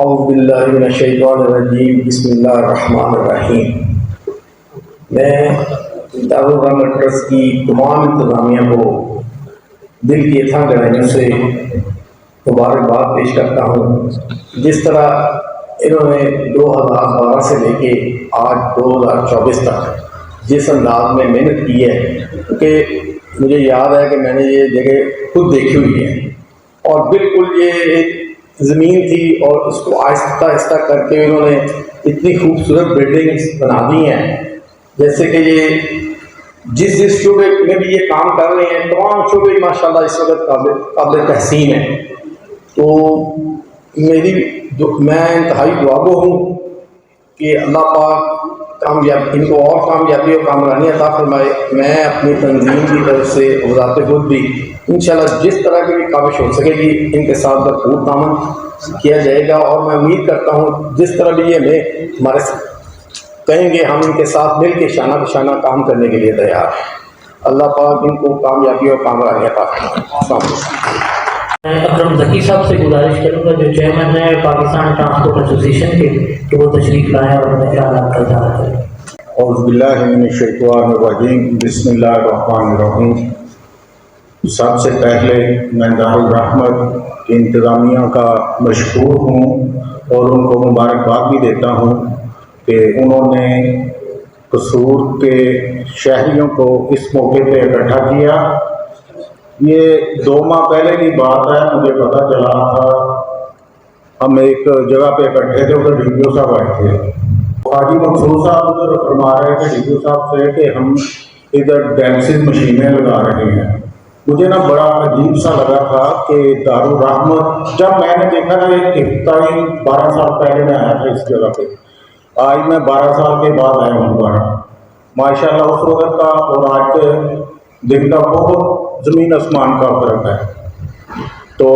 औज़ुबिल्लाहिमिनश्शैतानिर्रजीम बिस्मिल्लाहिर्रहमानिर्रहीम। मैं दारुल रहमत ट्रस्ट की तमाम इंतज़ामिया को दिल की यथा गहराइयों से मुबारकबाद पेश करता हूँ। जिस तरह इन्होंने 2012 से लेके आज 2024 तक जिस अंदाज में मेहनत की है, क्योंकि मुझे याद है कि मैंने ये जगह खुद देखी हुई है और बिल्कुल ये एक ज़मीन थी और उसको आहिस्ता आहिस्ता करके इन्होंने इतनी खूबसूरत बिल्डिंग्स बना दी हैं। जैसे कि ये जिस शोबे में भी ये काम कर रहे हैं, तमाम शोबे माशाल्लाह इस वक्त काबिल तहसीन है। तो मैं इंतहाई दुआगो हूँ कि अल्लाह पाक इनको और कामयाबी और कामरानी अता फरमाए। मैं अपनी तंजीम की तरफ से वज़ात खुद भी इंशाल्लाह जिस तरह की भी काबिश हो सकेगी इनके साथ भरपूर तामन किया जाएगा और मैं उम्मीद करता हूँ जिस तरह भी ये हमें हमारे कहेंगे हम इनके साथ मिल के शाना बशाना काम करने के लिए तैयार हैं। अल्लाह पाक इनको कामयाबी और कामरानी अता फरमाए। मैं अकरम ज़की साहब से गुजारिश करूँगा जो चेयरमैन है पाकिस्तान ट्रांसपोर्ट एसोसिएशन के, कि वो तशरीफ लाएँ और अपने ख्यालात का इज़हार करें। औज़ुबिल्लाहिमिनश्शैतानिर्रजीम बिस्मिल्लाहिर्रहमानिर्रहीम। सबसे पहले मैं दारुल रहमत की इंतज़ामिया का मशकूर हूँ और उनको मुबारकबाद भी देता हूँ कि उन्होंने कसूर के शहरियों को इस मौके पे इकट्ठा किया। ये 2 माह पहले की बात है, मुझे पता चला था। हम एक जगह पे इकट्ठे थे, उधर DPO साहब आए थे। हाजी मंसूर साहब उधर फरमा रहे थे DPO साहब से कि हम इधर डायलिसिस मशीनें लगा रहे हैं। मुझे ना बड़ा अजीब सा लगा था कि दारुल रहमत, जब मैंने देखा ना 12 साल पहले मैं आया था इस जगह पे, आज मैं 12 साल के बाद आया हूँ दोबारा। माशाल्लाह उस वक्त का और आज के दिन का बहुत ज़मीन आसमान का फर्क है। तो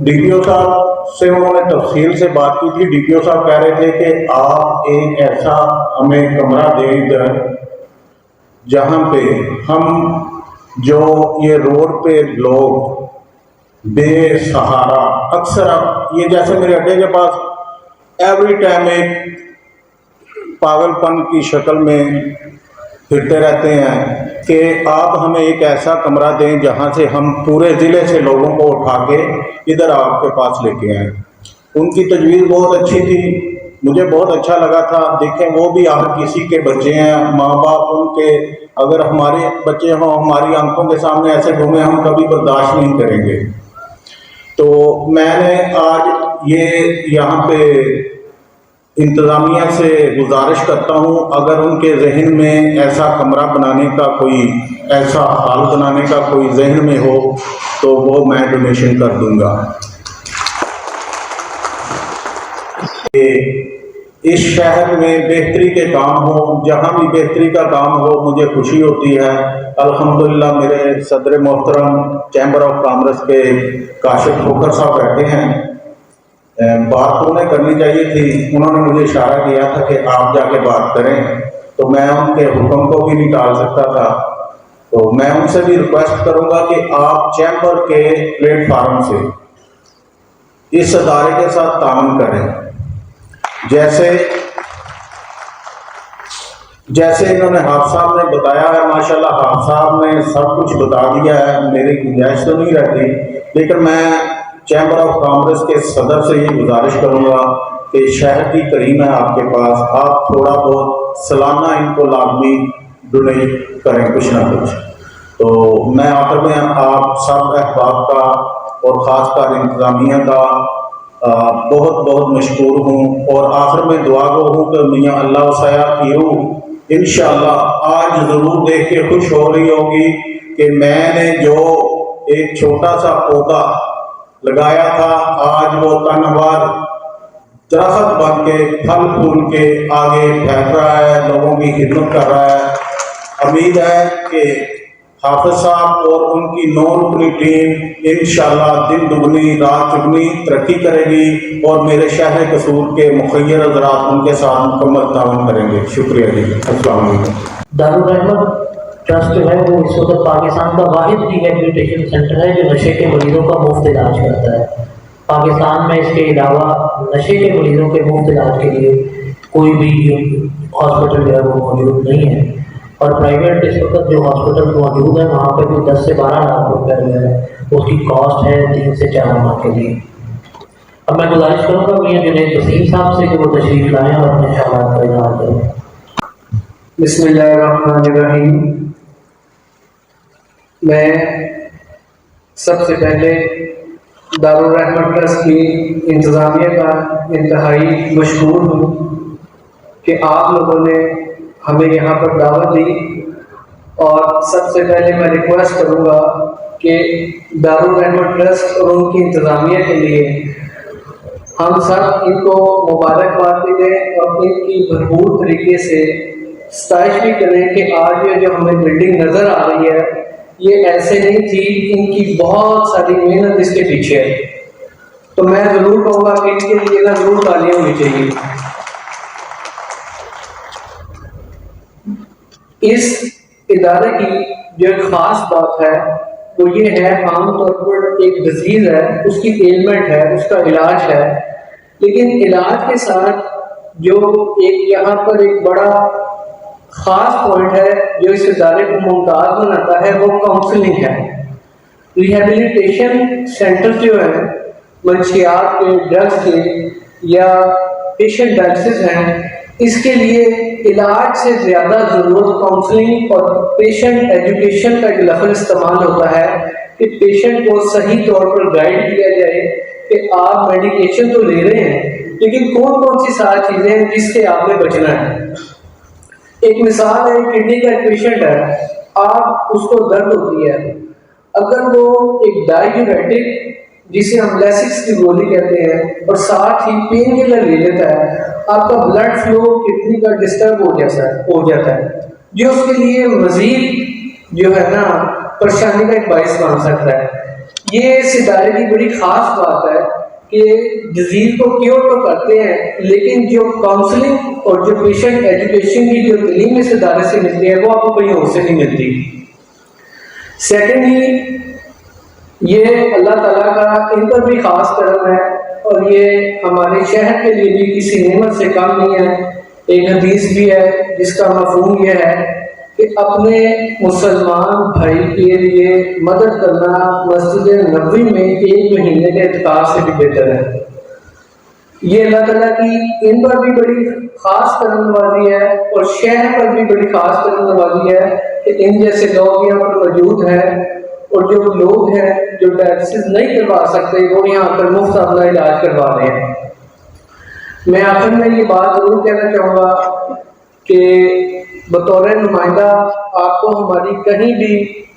DPO साहब से उन्होंने तफसील से बात की थी। DPO साहब कह रहे थे कि आप एक ऐसा हमें कमरा दें इधर जहाँ पे हम जो ये रोड पे लोग बेसहारा, अक्सर अब ये जैसे मेरे अड्डे के पास एवरी टाइम एक पागलपन की शक्ल में फिरते रहते हैं कि आप हमें एक ऐसा कमरा दें जहां से हम पूरे ज़िले से लोगों को उठा के इधर आपके पास लेके आए। उनकी तजवीज़ बहुत अच्छी थी, मुझे बहुत अच्छा लगा था। देखें वो भी हर किसी के बच्चे हैं, माँ बाप उनके, अगर हमारे बच्चे हों हमारी आंखों के सामने ऐसे घूमे हम कभी बर्दाश्त नहीं करेंगे। तो मैंने आज ये यहाँ पे इंतज़ामिया से गुजारिश करता हूँ, अगर उनके जहन में ऐसा कमरा बनाने का कोई, ऐसा हाल बनाने का कोई जहन में हो तो वो मैं डोनेशन कर दूँगा। इस शहर में बेहतरी के काम हो, जहाँ भी बेहतरी का काम हो मुझे खुशी होती है। अल्हम्दुलिल्लाह मेरे सदर मोहतरम चैम्बर ऑफ कॉमर्स के काशिफ खोखर साहब बैठे हैं। बात उन्हें करनी चाहिए थी, उन्होंने मुझे इशारा किया था कि आप जाके बात करें, तो मैं उनके हुक्म को भी नहीं टाल सकता था। तो मैं उनसे भी रिक्वेस्ट करूंगा कि आप चैम्बर के प्लेटफार्म से इस अदारे के साथ ताउन करें। जैसे इन्होंने हाफ साहब ने बताया है, माशाल्लाह हाफ साहब ने सब कुछ बता दिया है, मेरी गुंजाइश तो नहीं रहती, लेकिन मैं चैम्बर ऑफ कॉमर्स के सदर से ये गुजारिश करूंगा कि शहर की करीम है आपके पास, आप थोड़ा बहुत सालाना इनको लाजमी डोनेट करें कुछ ना कुछ। तो मैं आखिर में आप सब अहबाब का और ख़ासकर इंतज़ामिया का बहुत बहुत मशकूर हूँ और आखिर में दुआ गो हूँ कि मियाँ अल्लाह सया की रूह इंशाअल्लाह आज ज़रूर देख के खुश हो रही होगी कि मैंने जो एक छोटा सा पौधा लगाया था आज वो तनवार दरख्त बन के फल फूल के आगे फैल रहा है, लोगों की खिदमत कर रहा है। उम्मीद है कि हाफिज साहब और उनकी नौरुकनी टीम इंशाअल्लाह दिन दुगनी रात चुगनी तरक्की करेगी और मेरे शहर कसूर के मुखय्यर हज़रात उनके साथ मुकम्मल ताउन करेंगे। शुक्रिया जी। अस्सलाम वालेकुम। दारुल रहमत ट्रस्ट जो है वो इस वक्त पाकिस्तान का वाहिद रिहेबिलिटेशन सेंटर है जो नशे के मरीजों का मुफ्त इलाज करता है। पाकिस्तान में इसके अलावा नशे के मरीजों के मुफ्त इलाज के लिए कोई भी हॉस्पिटल जो है वो मौजूद नहीं है, और प्राइवेट इस वक्त जो हॉस्पिटल मौजूद है वहाँ पे भी 10 से 12 लाख रुपये जो है उसकी कॉस्ट है 3 से 4 माह के लिए। अब मैं गुजारिश करूँगा मियां जुनैद वसीम साहब से कि वो तशरीफ लाएँ और अपने ख्यालात का इजहार करें। बिस्मिल्लाहिर्रहमानिर्रहीम। मैं सबसे पहले दारुल रहमत ट्रस्ट की इंतज़ामिया का इंतहाई मशकूर हूँ कि आप लोगों ने हमें यहाँ पर दावत दी, और सबसे पहले मैं रिक्वेस्ट करूँगा कि दारुल रहमत ट्रस्ट और उनकी इंतज़ामिया के लिए हम सब इनको मुबारकबाद भी दें और इनकी भरपूर तरीके से सताइश भी करें कि आज ये जो हमें बिल्डिंग नज़र आ रही है ये ऐसे नहीं थी, इनकी बहुत सारी मेहनत इसके पीछे है। तो मैं ज़रूर कहूँगा कि इनके लिए ना ज़रूर तालियां होनी चाहिए। इस इदारे की जो एक ख़ास बात है वो ये है, आमतौर पर एक डिजीज़ है, उसकी एलिमेंट है, उसका इलाज है, लेकिन इलाज के साथ जो एक यहाँ पर एक बड़ा ख़ास पॉइंट है जो इस इदारे को मुमताज़ बनाता है वो काउंसलिंग है। रिहेबिलिटेशन सेंटर जो है मंशियात के, ड्रग्स के या पेशेंट डायलिसिस हैं, इसके लिए इलाज से ज़्यादा ज़रूरत काउंसलिंग और पेशेंट एजुकेशन का एक लफ्ज़ इस्तेमाल होता है कि पेशेंट को सही तौर पर गाइड किया जाए कि आप मेडिकेशन तो ले रहे हैं लेकिन कौन कौन सी सारी चीज़ें हैं जिससे आपने बचना है। एक मिसाल है, किडनी का एक पेशेंट है, आप उसको दर्द होती है, अगर वो एक डाययूरेटिक जिसे हम लेसिक्स की गोली कहते हैं और साथ ही पेन किलर ले लेता है, आपका ब्लड फ्लो किडनी का डिस्टर्ब हो जाता है जो उसके लिए मजीद जो है ना परेशानी का एक बाइस बन सकता है। ये इस इदारे की बड़ी खास बात है कि डिजीज को क्योर तो करते हैं, लेकिन जो काउंसलिंग और जो पेशेंट एजुकेशन की जो तालीम इस इदारे से मिलती है वो आपको कहीं और से नहीं मिलती। सेकेंडली, ये अल्लाह ताला का इन पर भी खास करम है और ये हमारे शहर के लिए भी किसी नेमत से कम नहीं है। एक हदीस भी है जिसका मफहूम यह है कि अपने मुसलमान भाई के लिए मदद करना मस्जिद नबवी में 1 महीने के इत्काफ से भी बेहतर है। ये अल्लाह ताला की इन पर भी बड़ी खास करम नवाजी है और शहर पर भी बड़ी खास करम नवाजी है कि इन जैसे लोग यहाँ पर मौजूद हैं और जो लोग हैं जो डायलिसिस नहीं करवा सकते वो यहाँ पर मुफ्त अपना इलाज करवा रहे हैं। मैं आखिर में ये बात जरूर कहना चाहूँगा कि बतौर नुमाइंदा आपको हमारी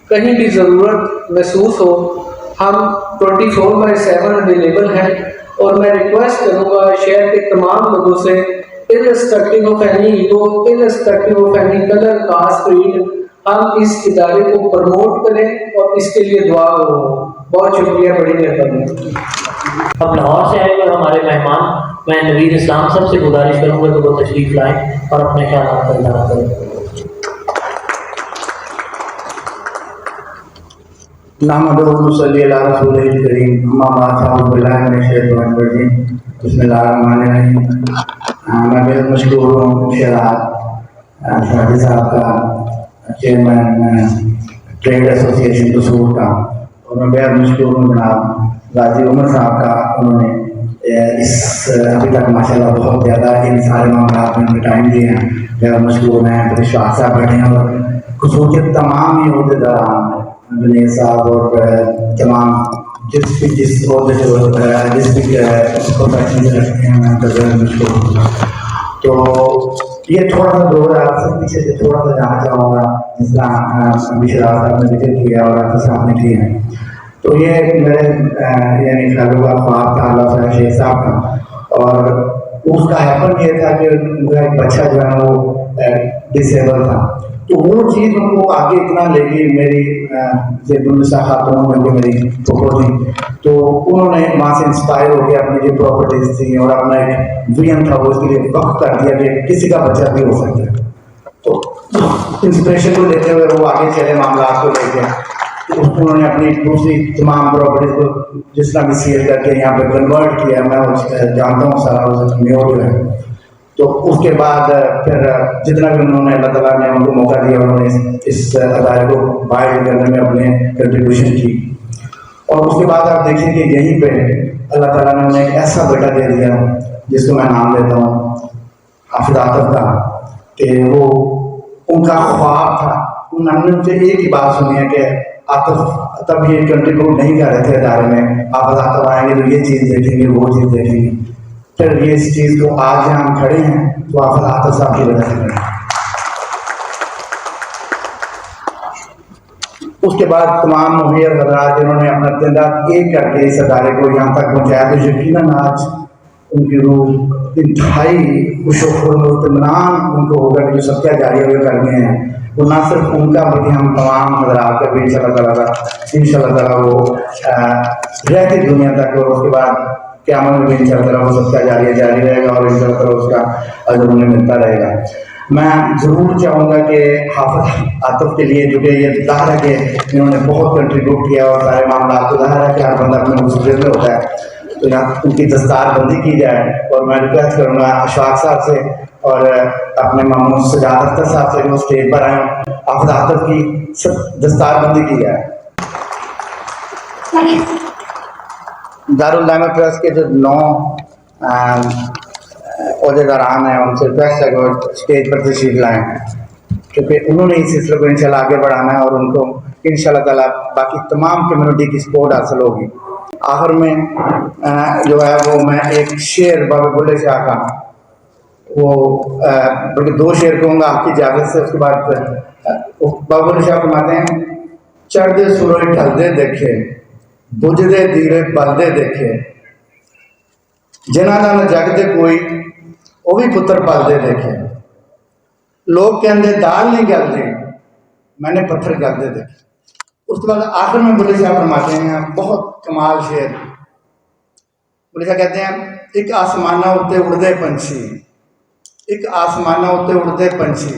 कहीं भी ज़रूरत महसूस हो, हम 24/7 अवेलेबल हैं और मैं रिक्वेस्ट करूँगा शहर के तमाम लोगों से, irrespective of any ego, irrespective of any colour, caste, creed, हम इस इदारे को प्रमोट करें और इसके लिए दुआ करो। बहुत शुक्रिया, बड़ी मेहरबानी। अब लाहौर से आए हुए हमारे मेहमान, मैं नवीद इस्लाम साहब से गुजारिश करूँगा कि वो तशरीफ लाएँ और अपने ख्यालात का इजहार करें। मैं बेहद मशहूर हूँ शहजाद साहब का, चेयरमैन ट्रेड एसोसिएशन कसूर का, और मैं बेहद मशहूर हूँ जनाब गाजी उमर साहब का। उन्होंने इस अभी तक माशाल्लाह बहुत ज़्यादा इन सारे मामलों में टाइम दिए हैं, बेहद मशहूर हैं। फिर शाह साहब बैठे हैं और कसूर के तमाम ही अहदेदार, जुनैद साहब और तमाम जिस और डिस्ट्रिक्ट प्रोफेशनल रखते हैं, मैं बेहद मशहूर। तो ये थोड़ा सा दौर है, आपसे पीछे से थोड़ा सा जाना चाहूँगा, जिस तरह अभी शराब साहब ने जिक्र किया और आपके सामने किए हैं। तो ये मेरे यानी ख्यालों का ख्वाब था अल्लाह शेख साहब का, और उसका हैपन ये था कि उनका एक बच्चा जो है वो डिसेबल था, तो वो चीज़ उनको आगे इतना लेगी। मेरी जेबुलनिसा खातून में जो मेरी फोटो थी, तो उन्होंने वहाँ से इंस्पायर हो गया, अपनी जो प्रॉपर्टीज थी और अपना एक विजन था वो उसके लिए वक्त कर दिया कि किसी का बच्चा भी हो सकता है। तो इंस्पिरेशन को लेते हुए वो आगे चले मामला को लेकर। उन्होंने अपनी दूसरी तमाम प्रॉपर्टीज को जिस तरह भी सेल करके यहाँ पे कन्वर्ट किया। मैं जानता हूँ सारा उस म्योर जो है। तो उसके बाद फिर जितना भी उन्होंने अल्लाह ताला ने उनको मौका दिया, उन्होंने इस अदारे को बाहर करने में अपने कंट्रीब्यूशन की। और उसके बाद आप देखें कि यहीं पे अल्लाह ताला ने उन्हें एक ऐसा बेटा दे दिया जिसको मैं नाम देता हूँ हाफिज आतिफ का, कि वो उनका ख्वाब था। उन्होंने उनसे एक ही बात सुनी है कि आतिफ तब ये कंट्रीब्यूट नहीं कर रहे थे अदारे में, आप आतिफ आएंगे तो ये चीज़ देखेंगे, वो चीज़ देखेंगे। फिर ये इस चीज़ को आज हम खड़े हैं तो आप आतिफ साहब की वजह से खड़े हैं। उसके बाद तमाम मुहैया हजरात जिन्होंने अपना दिन रात एक करके इस अदारे को यहाँ तक पहुँचाया, तो यकीनन आज उनकी रूह इंतहाई खुशोखुरमनान उनको होगा कि जो सत्या जारी हुए करने हैं वो ना सिर्फ उनका बल्कि हम तमाम हजरात का भी इंशाअल्लाह ताला वो रहती दुनिया तक, और उसके बाद क़यामत में भी इंशाअल्लाह वो सत्या जारी रहेगा और इंशाअल्लाह उसका अजर उन्हें मिलता रहेगा। मैं ज़रूर चाहूँगा कि हाफिज आतिफ के लिए जो कि ये ज़ाहिर है कि इन्होंने बहुत कंट्रीब्यूट किया और सारे मामला तो ज़ाहिर है कि हर बंदा अपने मुसीबत में होता है, तो यहाँ उनकी दस्तारबंदी की जाए। और मैं रिक्वेस्ट करूँगा अशफाक साहब से और अपने मामू सजाद अख्तर साहब से वो स्टेज पर आए, हाफिज आतिफ की दस्तारबंदी की जाए। दारुल उलूम ट्रस्ट के जो 9 अहदेदारान हैं उनसे रिक्वेस्ट है कि वो स्टेज पर तशरीफ लाएँ, क्योंकि उन्होंने इस सिलसिले को इंशाल्लाह आगे बढ़ाना है और उनको इंशाल्लाह ताला बाकी तमाम कम्युनिटी की सपोर्ट हासिल होगी। आखिर में जो है वो मैं एक शेर बाबा बुल्ले शाह का, वो बल्कि 2 शेर कहूँगा आपकी इजाज़त से। उसके बाद बाबा बुल्ले शाह फरमाते हैं, चढ़दे सूरज ढलदे देखे, बुझदे दीरे बलदे देखे, जिन्हां नाल जगदे कोई वो भी पुत्र पलदे देखे, लोग कहते दाल नहीं गलती, मैंने पत्थर गलते देखे। उसके बाद आखिर में बुल्ले शाह फरमाते हैं बहुत कमाल शेर। बुल्ले शाह कहते हैं, एक आसमाना उत्ते उड़दे पंछी, एक आसमाना उत्ते उड़दे पंछी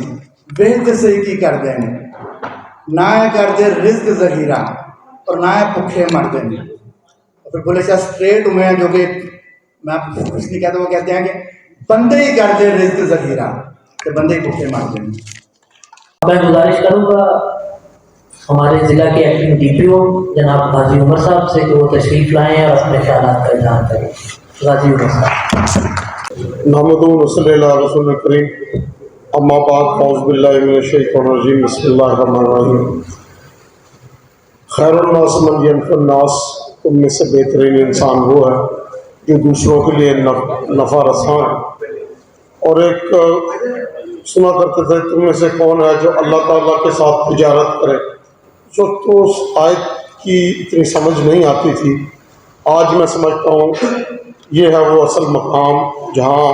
बेहद सही की कर देने, ना है करते रिज्क जहीरा और ना है भुखे मरते हैं। और फिर बुल्ले शाह स्ट्रेट हुए हैं, जो कि मैं कुछ नहीं कहता, वो कहते हैं कि बंदे ही करते रिज्क जहीरा तो बंदे ही भुखे मरते हैं। मैं गुजारिश करूँगा हमारे ज़िला के एक्टिंग DPO जनाब गाजी उमर साहब से कि वो तशरीफ़ लाएँ और अपने ख्यालात का इज़हार करें। गाजी उमर साहब। नहमदुहु व नसल्ली अला रसूलिल करीम, अम्मा बाद, औज़ु बिल्लाहि मिनश शैतानिर रजीम, बिस्मिल्लाहिर रहमानिर रहीम। खैरुन नास मन यनफ़ुन नास, तुम में से बेहतरीन इंसान वो है जो दूसरों के लिए नफ़ा रसां है। और एक सुना करते थे, तुम में से कौन है जो अल्लाह ताला के साथ तिजारत करे, जो तो उस आयत की इतनी समझ नहीं आती थी। आज मैं समझता हूँ ये है वो असल मकाम जहाँ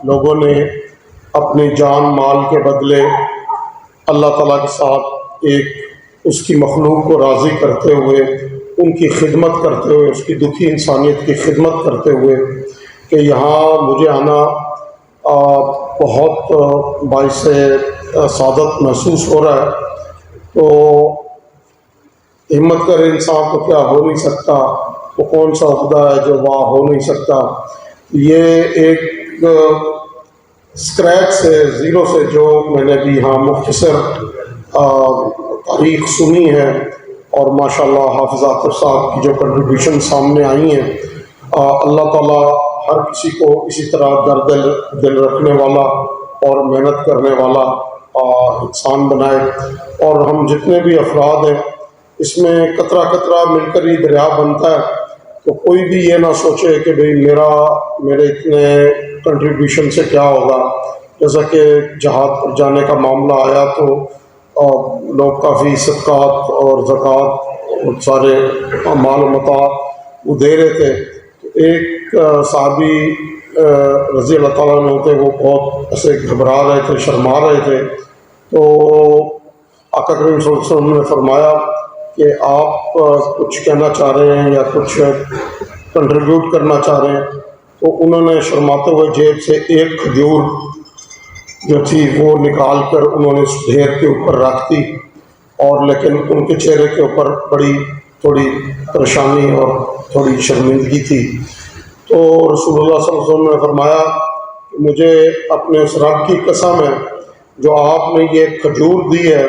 लोगों ने अपनी जान माल के बदले अल्लाह ताला के साथ एक उसकी मखलूक को राज़ी करते हुए, उनकी खिदमत करते हुए, उसकी दुखी इंसानियत की खिदमत करते हुए, कि यहाँ मुझे आना बहुत बाइस सादत महसूस हो रहा है। तो हिम्मत कर इंसान को क्या हो नहीं सकता, वो कौन सा उहदा है जो वहाँ हो नहीं सकता। ये एक स्क्रैच से, ज़ीरो से जो मैंने भी यहाँ मुख्तसर तारीख़ सुनी है और माशाल्लाह हाफिज़ आतिफ साहब की जो कंट्रीब्यूशन सामने आई हैं, अल्लाह ताला हर किसी को इसी तरह दिल रखने वाला और मेहनत करने वाला इंसान बनाए। और हम जितने भी अफराद हैं इसमें कतरा कतरा मिलकर ही दरिया बनता है। तो कोई भी ये ना सोचे कि भाई मेरे इतने कंट्रीब्यूशन से क्या होगा। जैसा कि जहाद पर जाने का मामला आया तो लोग काफ़ी सदक़ात और ज़कात और सारे माल मता वो दे रहे थे। तो एक साहबी रज़ी अल्लाह ताला अन्हु होते, वो बहुत ऐसे घबरा रहे थे, शर्मा रहे थे। तो आका करीम सल्लल्लाहु अलैहि वसल्लम ने फरमाया कि आप कुछ कहना चाह रहे हैं या कुछ कंट्रीब्यूट करना चाह रहे हैं। तो उन्होंने शर्माते हुए जेब से एक खजूर जो थी वो निकाल कर उन्होंने उस ढेर के ऊपर रख दी और लेकिन उनके चेहरे के ऊपर बड़ी थोड़ी परेशानी और थोड़ी शर्मिंदगी थी। तो रसूलुल्लाह सल्लल्लाहु अलैहि वसल्लम ने फरमाया कि मुझे अपने उस रब की कसम है जो आपने ये खजूर दी है,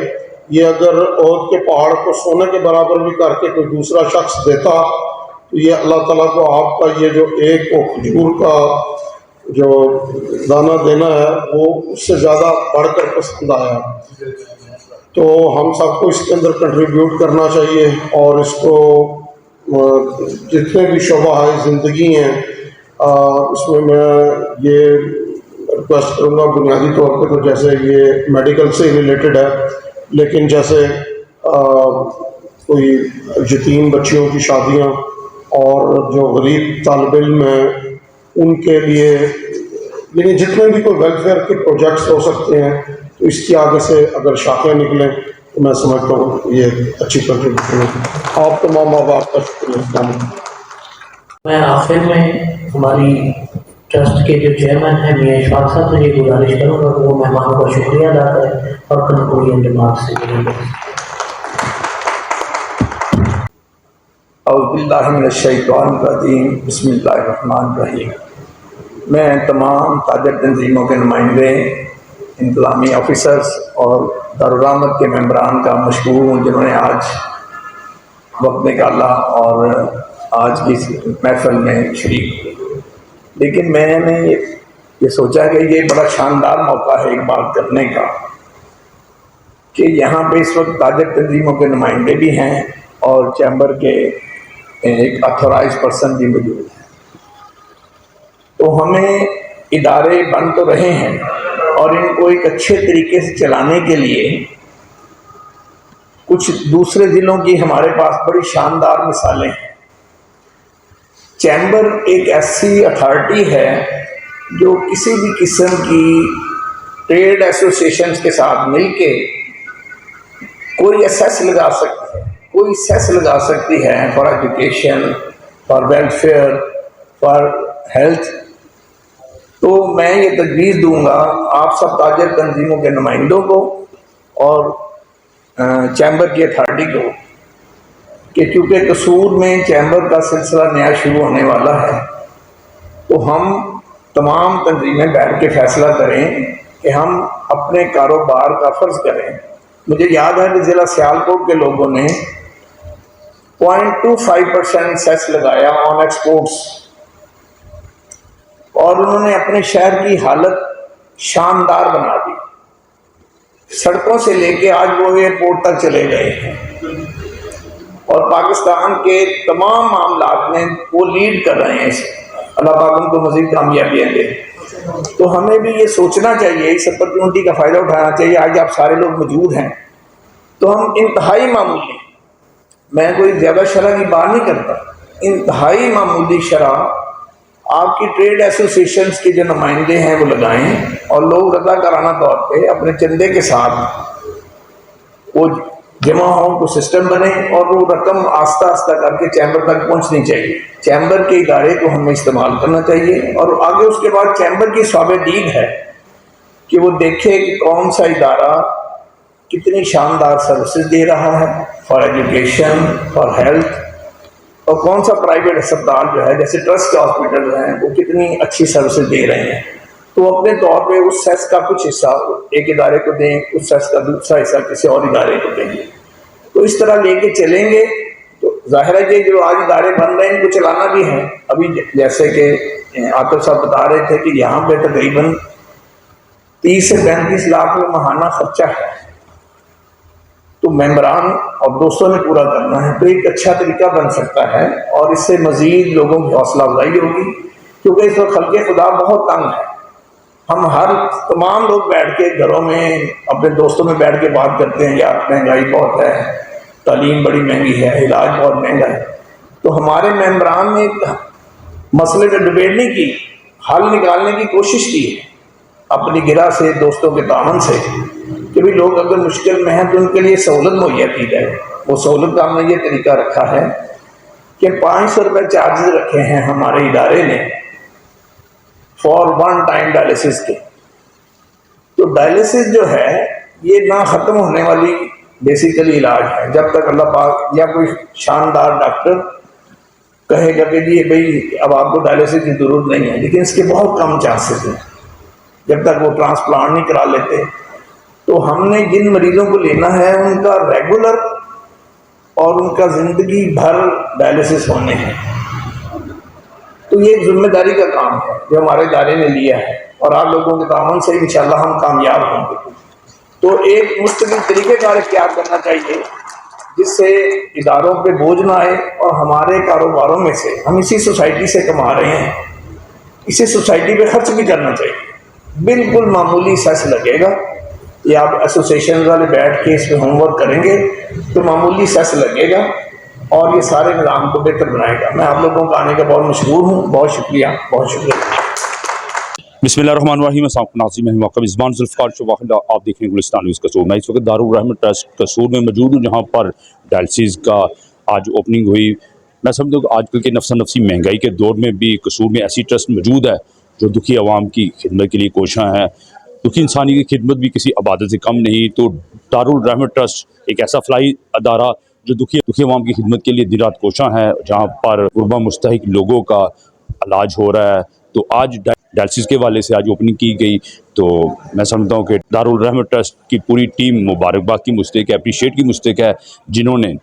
ये अगर ओहद के पहाड़ को सोने के बराबर भी करके कोई दूसरा शख्स देता तो ये अल्लाह ताला को आपका ये जो एक वो खजूर का जो दाना देना है वो उससे ज़्यादा बढ़कर पसंद आया। तो हम सबको इसके अंदर कंट्रीब्यूट करना चाहिए और इसको जितने भी शोबा है ज़िंदगी हैं उसमें मैं ये रिक्वेस्ट करूँगा बुनियादी तौर पे तो जैसे ये मेडिकल से रिलेटेड है, लेकिन जैसे कोई यतीम बच्चियों की शादियाँ और जो गरीब तालिब इल्म हैं उनके लिए यानी जितने भी कोई वेलफेयर के प्रोजेक्ट्स हो सकते हैं तो इसके आगे से अगर शाखें निकलें तो मैं समझता हूँ ये अच्छी कंट्रीब्यूशन है। आप तमाम माँ बाप का शुक्रिया। मैं आखिर में हमारी ट्रस्ट के जो चेयरमैन हैं मियां इशफाक साहब से ये गुजारिश करूँगा कि वो मेहमानों का शुक्रिया अदा करें और कंक्लूजन रिमार्क्स से जुड़ेंगे। औज़ुबिल्लाहिमिनश्शैतानिर्रजीम, बिस्मिल्लाहिर्रहमानिर्रहीम। मैं तमाम ताजर तंजीमों के नुमाइंदे, इंतज़ामी ऑफिसर्स और दारुल-रहमत के मेंबरान का मशकूर हूँ जिन्होंने आज वक्त निकाला और आज की इस महफिल में शरीक हुए। लेकिन मैंने ये सोचा कि ये बड़ा शानदार मौका है एक बात करने का कि यहाँ पे इस वक्त ताजर तंजीमों के नुमाइंदे भी हैं और चैम्बर के एक अथोराइज पर्सन भी मौजूद है। तो हमें इदारे बन तो रहे हैं और इनको एक अच्छे तरीके से चलाने के लिए कुछ दूसरे ज़िलों की हमारे पास बड़ी शानदार मिसालें हैं। चैम्बर एक ऐसी अथॉरिटी है जो किसी भी किस्म की ट्रेड एसोसिएशंस के साथ मिलके कोई सेस लगा सकती है, कोई सेस लगा सकती है for education, for welfare, for health. तो मैं ये तजवीज़ दूंगा आप सब ताजर तंजीमों के नुमाइंदों को और चैम्बर की अथॉरिटी को कि चूँकि कसूर में चैम्बर का सिलसिला नया शुरू होने वाला है तो हम तमाम तंजीमें बैठ के फैसला करें कि हम अपने कारोबार का फ़र्ज़ करें। मुझे याद है कि ज़िला सियालकोट के लोगों ने 0.25% सेस लगाया ऑन एक्सपोर्ट्स और उन्होंने अपने शहर की हालत शानदार बना दी। सड़कों से लेके आज वो एयरपोर्ट तक चले गए हैं और पाकिस्तान के तमाम मामलात में वो लीड कर रहे हैं। अल्लाह पाक उनको मज़ीद कामयाबियाँ दे। तो हमें भी ये सोचना चाहिए, इस अपॉर्चुनिटी का फ़ायदा उठाना चाहिए। आज आप सारे लोग मौजूद हैं तो हम इंतहाई मामूली, मैं कोई ज़्यादा शरह की बात नहीं करता, इंतहाई मामूली शरह आपकी ट्रेड एसोसिएशंस के जो नुमाइंदे हैं वो लगाएं और लोग रज़ाकाराना तौर पे अपने चंदे के साथ वो जमा हो, को सिस्टम बने और वो रकम आस्ता आस्ता करके चैम्बर तक पहुंचनी चाहिए। चैम्बर के इदारे को हमें इस्तेमाल करना चाहिए और आगे उसके बाद चैम्बर की स्वाबेदीद है कि वो देखे कि कौन सा इदारा कितनी शानदार सर्विसेज दे रहा है फॉर एजुकेशन, फॉर हेल्थ, और कौन सा प्राइवेट अस्पताल जो है जैसे ट्रस्ट हॉस्पिटल हैं वो कितनी अच्छी सर्विसेज दे रहे हैं। तो अपने तौर पे उस सेस का कुछ हिस्सा एक इदारे को दें, उस सेस का दूसरा हिस्सा किसी और इदारे को देंगे। तो इस तरह लेके चलेंगे तो जाहिर है कि जो आज इदारे बन रहे हैं इनको चलाना भी है। अभी जैसे कि आतिफ साहब बता रहे थे कि यहाँ पे तकरीबन 30 से 35 लाख में माहाना खर्चा है, तो मेंबरान और दोस्तों ने पूरा करना है। तो एक अच्छा तरीका बन सकता है और इससे मज़ीद लोगों की हौसला अफजाई होगी, क्योंकि इस वक्त खल्क़े खुदा बहुत तंग है। हम तमाम लोग बैठ के घरों में अपने दोस्तों में बैठ के बात करते हैं, यार महंगाई बहुत है, तालीम बड़ी महंगी है, इलाज बहुत महंगा है। तो हमारे मेंबरान ने मसले पर डिबेट नहीं की, हल निकालने की कोशिश की है अपनी गिरा से, दोस्तों के दामन से, कि भी लोग अगर मुश्किल में हैं तो उनके लिए सहूलत मुहैया की जाए। वो सहूलत का हमने ये तरीका रखा है कि 500 रुपये चार्जेस रखे हैं हमारे इदारे ने फॉर वन टाइम डायलिसिस के। तो डायलिसिस जो है ये ना ख़त्म होने वाली बेसिकली इलाज है। जब तक अल्लाह पाक या कोई शानदार डॉक्टर कहेगा कि जी भाई अब आपको डायलिसिस की ज़रूरत नहीं है, लेकिन इसके बहुत कम चांसेस हैं जब तक वो ट्रांसप्लांट नहीं करा लेते। तो हमने जिन मरीज़ों को लेना है उनका रेगुलर और उनका ज़िंदगी भर डायलिसिस होने हैं। तो ये एक जिम्मेदारी का काम है जो हमारे इदारे ने लिया है और आप लोगों के तावन से इंशाल्लाह हम कामयाब होंगे। तो एक मुस्तकिल तरीक़ेकार इख्तियार करना चाहिए जिससे इदारों पे बोझ ना आए और हमारे कारोबारों में से हम इसी सोसाइटी से कमा रहे हैं, इसी सोसाइटी पे खर्च भी करना चाहिए। बिल्कुल मामूली सेस लगेगा, ये आप एसोसिएशन वाले बैठ के इस पर होमवर्क करेंगे तो मामूली सेस लगेगा और ये सारे निज़ाम को बेहतर बनाएगा। मैं आप लोगों का आने का बहुत मशहूर हूँ, बहुत शुक्रिया, बहुत शुक्रिया। बिस्मिल्लाहिर्रहमानिर्रहीम, नाज़रीन, मैं मौका मेज़बान ज़ुल्फ़िकार शवाहिद, आप देख रहे हैं गुलिस्तान न्यूज़ कसूर। मैं इस वक्त दारुल रहमत ट्रस्ट कसूर में मौजूद हूँ जहाँ पर डायलिसिस का आज ओपनिंग हुई। मैं समझता हूँ कि आजकल के नफ्सा नफसी महंगाई के दौर में भी कसूर में ऐसी ट्रस्ट मौजूद है जो दुखी आवाम की खिदमत के लिए कोशां है। दुखी इंसानी की खिदमत भी किसी इबादत से कम नहीं। तो दारुल रहमत ट्रस्ट एक ऐसा फलाई अदारा जो दुखी आवाम की खिदमत के लिए दिन रात कोशां है, जहाँ पर गुरबा मुस्तहिक लोगों का इलाज हो रहा है। तो आज डायलिसिस के वाले से आज ओपनिंग की गई। तो मैं समझता हूँ कि दारुल रहमत ट्रस्ट की पूरी टीम मुबारकबाद की मुस्तहिक है, अप्रीशिएट की मुस्तहिक है, जिन्होंने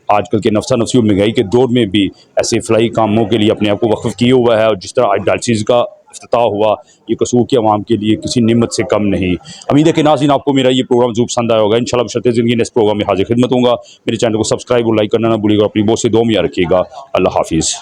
आजकल के नफ्सा नफसी और महंगाई के दौर में भी ऐसे फलाई कामों के लिए अपने आप को वक्फ किया हुआ है। और जिस तरह आज डायलिसिस का इफ्तिताह हुआ, ये कसूर के अवाम के लिए किसी निमत से कम नहीं। उम्मीद है कि नाज़रीन आपको मेरा ये प्रोग्राम ज़रूर पसंद आया होगा। इंशाल्लाह बशर्ते ज़िंदगी नेक्स्ट प्रोग्राम में हाजिर खिदमत होगा। मेरे चैनल को सब्सक्राइब और लाइक करना ना भूलिएगा। अपनी बहुत से दुआ में याद रखिएगा। अल्लाह हाफिज़।